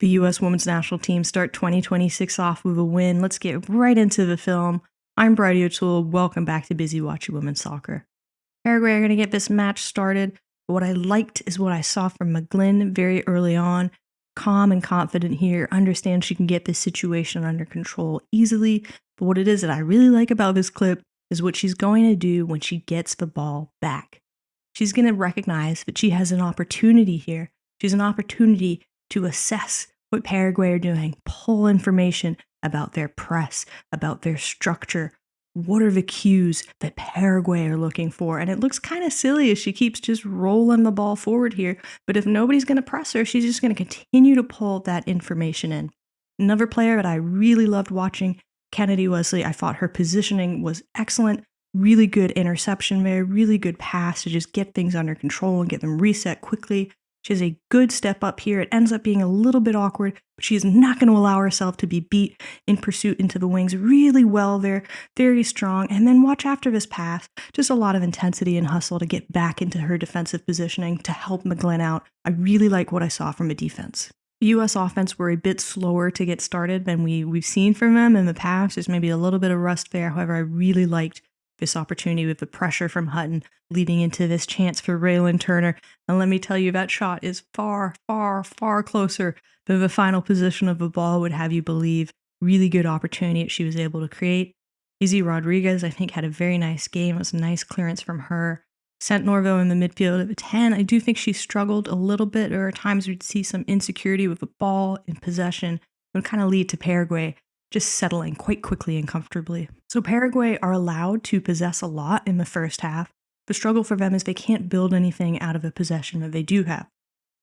The U.S. Women's National Team start 2026 off with a win. Let's get right into the film. I'm Bridie O'Toole. Welcome back to Busy Watching Women's Soccer. Paraguay are going to get this match started. But what I liked is what I saw from McGlynn very early on. Calm and confident here. Understands she can get this situation under control easily. But what it is that I really like about this clip is what she's going to do when she gets the ball back. She's going to recognize that she has an opportunity here. She's an opportunity to assess what Paraguay are doing, pull information about their press, about their structure. What are the cues that Paraguay are looking for? And it looks kind of silly as she keeps just rolling the ball forward here. But if nobody's going to press her, she's just going to continue to pull that information in. Another player that I really loved watching, Kennedy Wesley. I thought her positioning was excellent. Really good interception there, really good pass to just get things under control and get them reset quickly. She has a good step up here. It ends up being a little bit awkward, but she is not going to allow herself to be beat in pursuit into the wings really well there, very strong. And then watch after this pass, just a lot of intensity and hustle to get back into her defensive positioning to help McGlynn out. I really like what I saw from a defense. The U.S. offense were a bit slower to get started than we've seen from them in the past. There's maybe a little bit of rust there. However, I really liked this opportunity with the pressure from Hutton leading into this chance for Reilyn Turner. And let me tell you, that shot is far, far, far closer than the final position of the ball would have you believe. Really good opportunity that she was able to create. Izzy Rodriguez, I think, had a very nice game. It was a nice clearance from her. Sentnor, though, in the midfield of a 10, I do think she struggled a little bit. There are times we'd see some insecurity with the ball in possession. It would kind of lead to Paraguay just settling quite quickly and comfortably. So Paraguay are allowed to possess a lot in the first half. The struggle for them is they can't build anything out of a possession that they do have.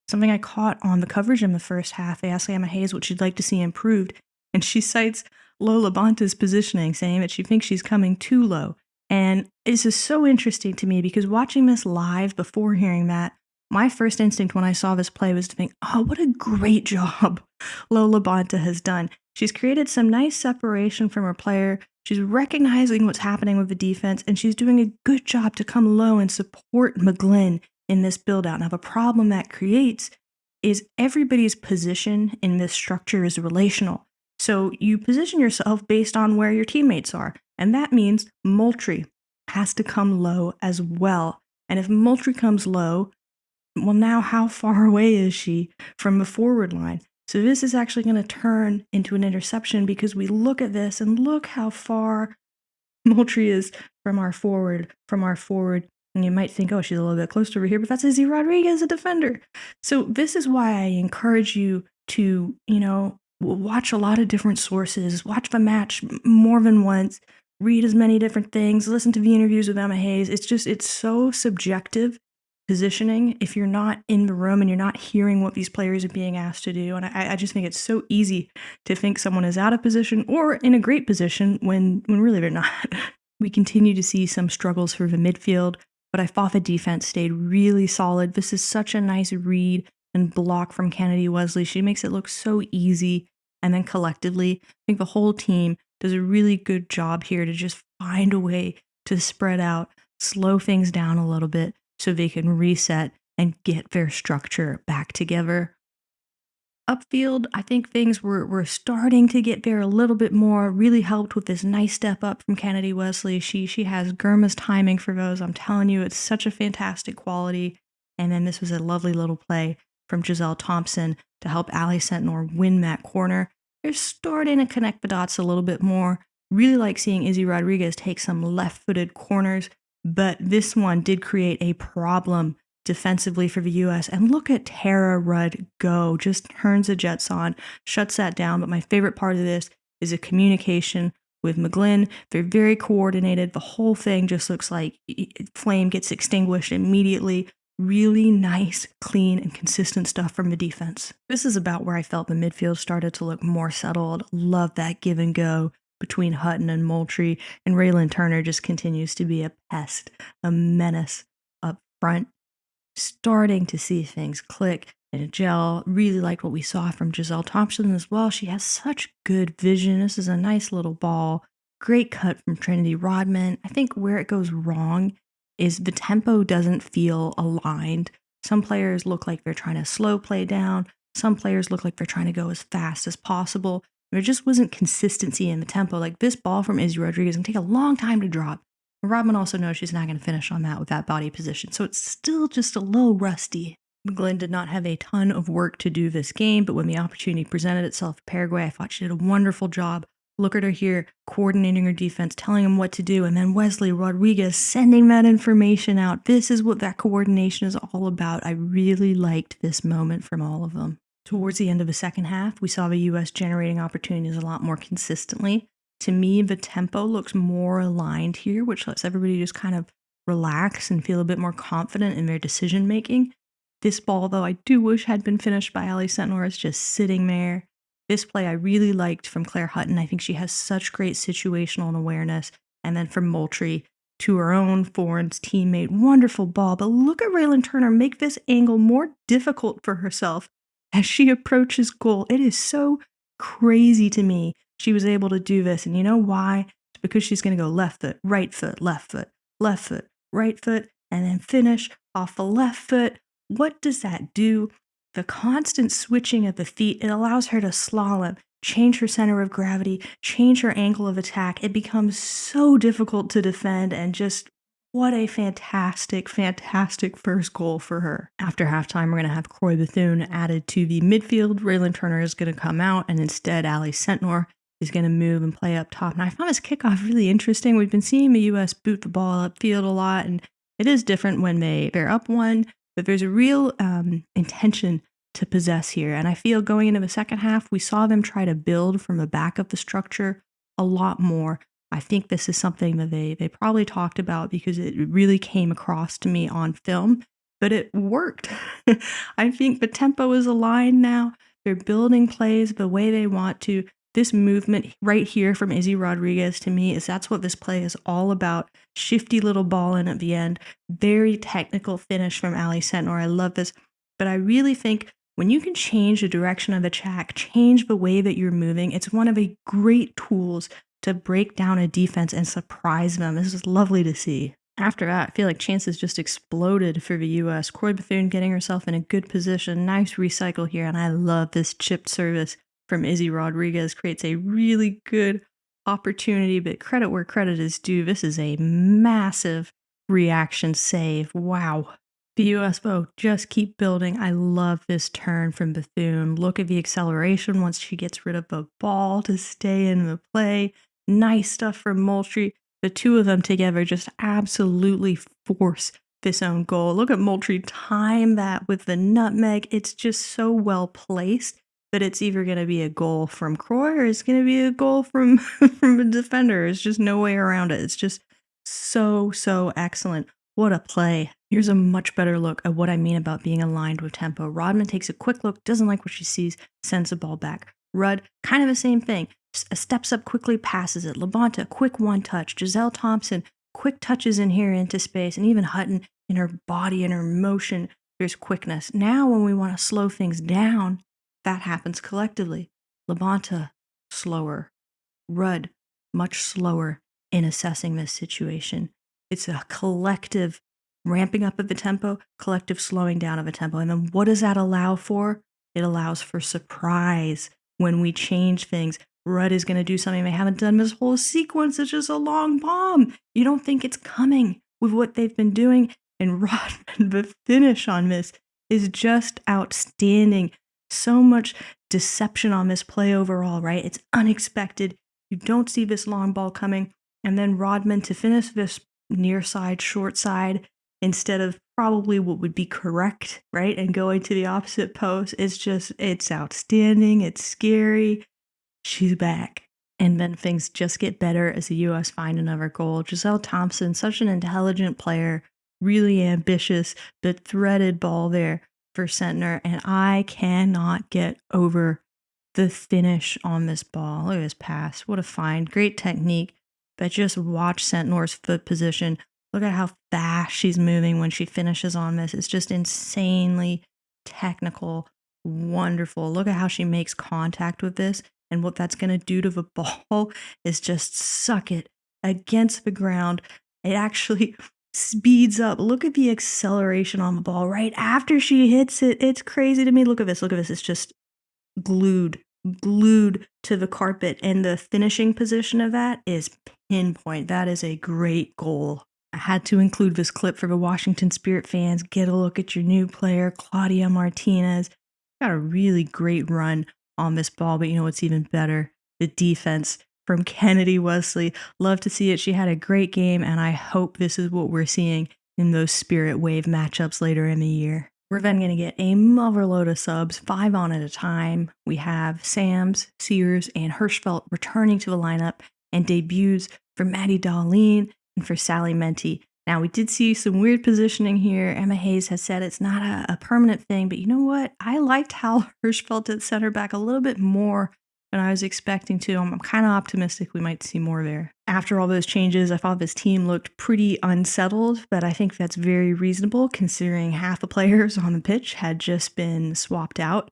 Something I caught on the coverage in the first half, they asked Emma Hayes what she'd like to see improved, and she cites Lola Bonta's positioning, saying that she thinks she's coming too low. And this is so interesting to me because watching this live before hearing that, my first instinct when I saw this play was to think, oh, what a great job Lola Bonta has done. She's created some nice separation from her player. She's recognizing what's happening with the defense, and she's doing a good job to come low and support McGlynn in this build-out. Now, the problem that creates is everybody's position in this structure is relational. So you position yourself based on where your teammates are, and that means Moultrie has to come low as well. And if Moultrie comes low, well, now how far away is she from the forward line? So this is actually going to turn into an interception because we look at this and look how far Moultrie is from our forward. And you might think, oh, she's a little bit closer over here, but that's Izzy Rodriguez, a defender. So this is why I encourage you to, watch a lot of different sources, watch the match more than once, read as many different things, listen to the interviews with Emma Hayes. It's so subjective. Positioning if you're not in the room and you're not hearing what these players are being asked to do. And I just think it's so easy to think someone is out of position or in a great position when really they're not. We continue to see some struggles for the midfield, but I thought the defense stayed really solid. This is such a nice read and block from Kennedy Wesley. She makes it look so easy. And then collectively, I think the whole team does a really good job here to just find a way to spread out, slow things down a little bit, so they can reset and get their structure back together. Upfield, I think things were starting to get there a little bit more, really helped with this nice step up from Kennedy Wesley. She has Germa's timing for those. I'm telling you, it's such a fantastic quality. And then this was a lovely little play from Giselle Thompson to help Ally Sentnor win that corner. They're starting to connect the dots a little bit more. Really like seeing Izzy Rodriguez take some left-footed corners. But this one did create a problem defensively for the U.S. And look at Tara Rudd go. Just turns the jets on, shuts that down. But my favorite part of this is the communication with McGlynn. They're very coordinated. The whole thing just looks like flame gets extinguished immediately. Really nice, clean, and consistent stuff from the defense. This is about where I felt the midfield started to look more settled. Love that give and go between Hutton and Moultrie, and Reilyn Turner just continues to be a pest, a menace up front. Starting to see things click and gel. Really liked what we saw from Giselle Thompson as well. She has such good vision. This is a nice little ball. Great cut from Trinity Rodman. I think where it goes wrong is the tempo doesn't feel aligned. Some players look like they're trying to slow play down. Some players look like they're trying to go as fast as possible. There just wasn't consistency in the tempo. Like this ball from Izzy Rodriguez can take a long time to drop. And Rodman also knows she's not going to finish on that with that body position. So it's still just a little rusty. Glenn did not have a ton of work to do this game, but when the opportunity presented itself, Paraguay, I thought she did a wonderful job. Look at her here, coordinating her defense, telling them what to do, and then Wesley Rodriguez sending that information out. This is what that coordination is all about. I really liked this moment from all of them. Towards the end of the second half, we saw the U.S. generating opportunities a lot more consistently. To me, the tempo looks more aligned here, which lets everybody just kind of relax and feel a bit more confident in their decision making. This ball, though, I do wish had been finished by Ally Sentnor. It's just sitting there. This play I really liked from Claire Hutton. I think she has such great situational awareness. And then from Moultrie to her own foreigns teammate, wonderful ball. But look at Reilyn Turner make this angle more difficult for herself as she approaches goal. It is so crazy to me she was able to do this. And you know why? It's because she's going to go left foot, right foot, left foot, left foot, right foot, and then finish off the left foot. What does that do? The constant switching of the feet, it allows her to slalom, change her center of gravity, change her angle of attack. It becomes so difficult to defend, and just what a fantastic, fantastic first goal for her. After halftime, we're going to have Croy Bethune added to the midfield. Reilyn Turner is going to come out, and instead Ally Sentnor is going to move and play up top. Now, I found this kickoff really interesting. We've been seeing the U.S. boot the ball upfield a lot, and it is different when they're up one, but there's a real intention to possess here. And I feel going into the second half, we saw them try to build from the back of the structure a lot more. I think this is something that they probably talked about because it really came across to me on film, but it worked. I think the tempo is aligned now. They're building plays the way they want to. This movement right here from Izzy Rodriguez, to me, that's what this play is all about. Shifty little ball in at the end. Very technical finish from Ally Sentnor. I love this. But I really think when you can change the direction of the attack, change the way that you're moving, it's one of the great tools to break down a defense and surprise them. This is lovely to see. After that, I feel like chances just exploded for the U.S. Croy Bethune getting herself in a good position. Nice recycle here, and I love this chipped service from Izzy Rodriguez. Creates a really good opportunity, but credit where credit is due. This is a massive reaction save. Wow. The U.S. both just keep building. I love this turn from Bethune. Look at the acceleration once she gets rid of the ball to stay in the play. Nice stuff from Moultrie. The two of them together just absolutely force this own goal. Look at Moultrie time that with the nutmeg. It's just so well placed that it's either going to be a goal from Croy or it's going to be a goal from, from a defender. There's just no way around it. It's just so excellent. What a play. Here's a much better look at what I mean about being aligned with tempo. Rodman takes a quick look, doesn't like what she sees, sends the ball back. Rudd, kind of the same thing. Steps up quickly, passes it. Labonta, quick one touch. Giselle Thompson, quick touches in here into space. And even Hutton, in her body and her motion, there's quickness. Now when we want to slow things down, that happens collectively. Labonta, slower. Rudd, much slower in assessing this situation. It's a collective ramping up of the tempo, collective slowing down of a tempo. And then what does that allow for? It allows for surprise when we change things. Rudd is going to do something they haven't done this whole sequence. It's just a long bomb. You don't think it's coming with what they've been doing. And Rodman, the finish on this is just outstanding. So much deception on this play overall, right? It's unexpected. You don't see this long ball coming. And then Rodman to finish this near side, short side, instead of probably what would be correct, right? And going to the opposite post. It's outstanding. It's scary. She's back. And then things just get better as the U.S. find another goal. Giselle Thompson, such an intelligent player, really ambitious, but threaded ball there for Sentnor. And I cannot get over the finish on this ball. Look at this pass. What a find. Great technique. But just watch Sentnor's foot position. Look at how fast she's moving when she finishes on this. It's just insanely technical, wonderful. Look at how she makes contact with this. And what that's going to do to the ball is just suck it against the ground. It actually speeds up. Look at the acceleration on the ball right after she hits it. It's crazy to me. Look at this. Look at this. It's just glued to the carpet, and the finishing position of that is pinpoint. That is a great goal. I had to include this clip for the Washington Spirit fans. Get a look at your new player, Claudia Martinez. Got a really great run on this ball, but you know what's even better? The defense from Kennedy Wesley. Love to see it. She had a great game, and I hope this is what we're seeing in those Spirit Wave matchups later in the year. We're then going to get a motherload of subs, 5 on at a time. We have Sams, Sears, and Hirschfeld returning to the lineup, and debuts for Maddie Dahlien and for Sally Menti. Now, we did see some weird positioning here. Emma Hayes has said it's not a permanent thing, but you know what? I liked how Hirschfeld at center back a little bit more than I was expecting to. I'm kind of optimistic we might see more there. After all those changes, I thought this team looked pretty unsettled, but I think that's very reasonable considering half the players on the pitch had just been swapped out.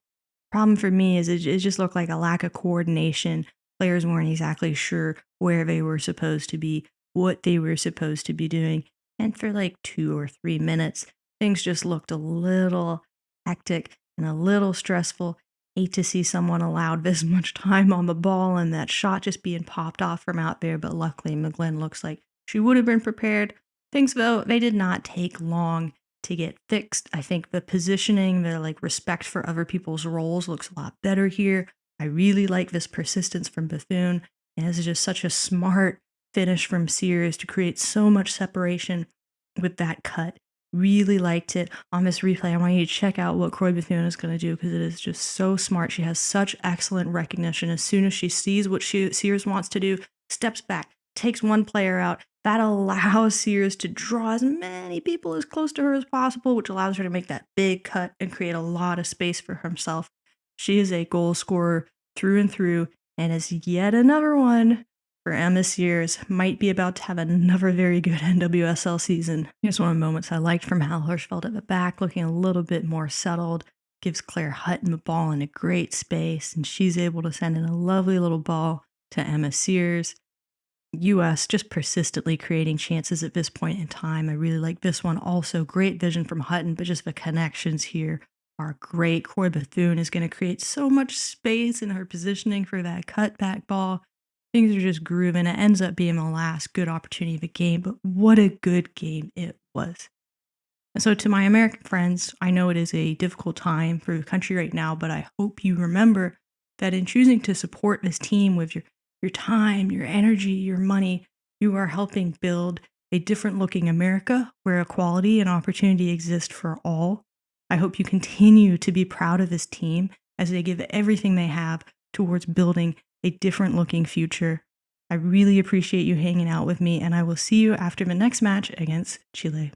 Problem for me is it just looked like a lack of coordination. Players weren't exactly sure where they were supposed to be, what they were supposed to be doing. And for like 2 or 3 minutes, things just looked a little hectic and a little stressful. Hate to see someone allowed this much time on the ball and that shot just being popped off from out there, but luckily McGlynn looks like she would have been prepared. Things, though, they did not take long to get fixed. I think the positioning, their like respect for other people's roles looks a lot better here. I really like this persistence from Bethune, and this is just such a smart finish from Sears to create so much separation with that cut. Really liked it. On this replay, I want you to check out what Croy Bethune is going to do because it is just so smart. She has such excellent recognition. As soon as she sees what Sears wants to do, steps back, takes one player out. That allows Sears to draw as many people as close to her as possible, which allows her to make that big cut and create a lot of space for herself. She is a goal scorer through and through, and is yet another one for Emma Sears. Might be about to have another very good NWSL season. Here's one of the moments I liked from Hal Hirschfeld at the back, looking a little bit more settled. Gives Claire Hutton the ball in a great space, and she's able to send in a lovely little ball to Emma Sears. US just persistently creating chances at this point in time. I really like this one. Also, great vision from Hutton, but just the connections here are great. Croy Bethune is going to create so much space in her positioning for that cutback ball. Things are just grooving. It ends up being the last good opportunity of the game, but what a good game it was. And so to my American friends, I know it is a difficult time for the country right now, but I hope you remember that in choosing to support this team with your time, your energy, your money, you are helping build a different looking America where equality and opportunity exist for all. I hope you continue to be proud of this team as they give everything they have towards building a different looking future. I really appreciate you hanging out with me, and I will see you after the next match against Chile.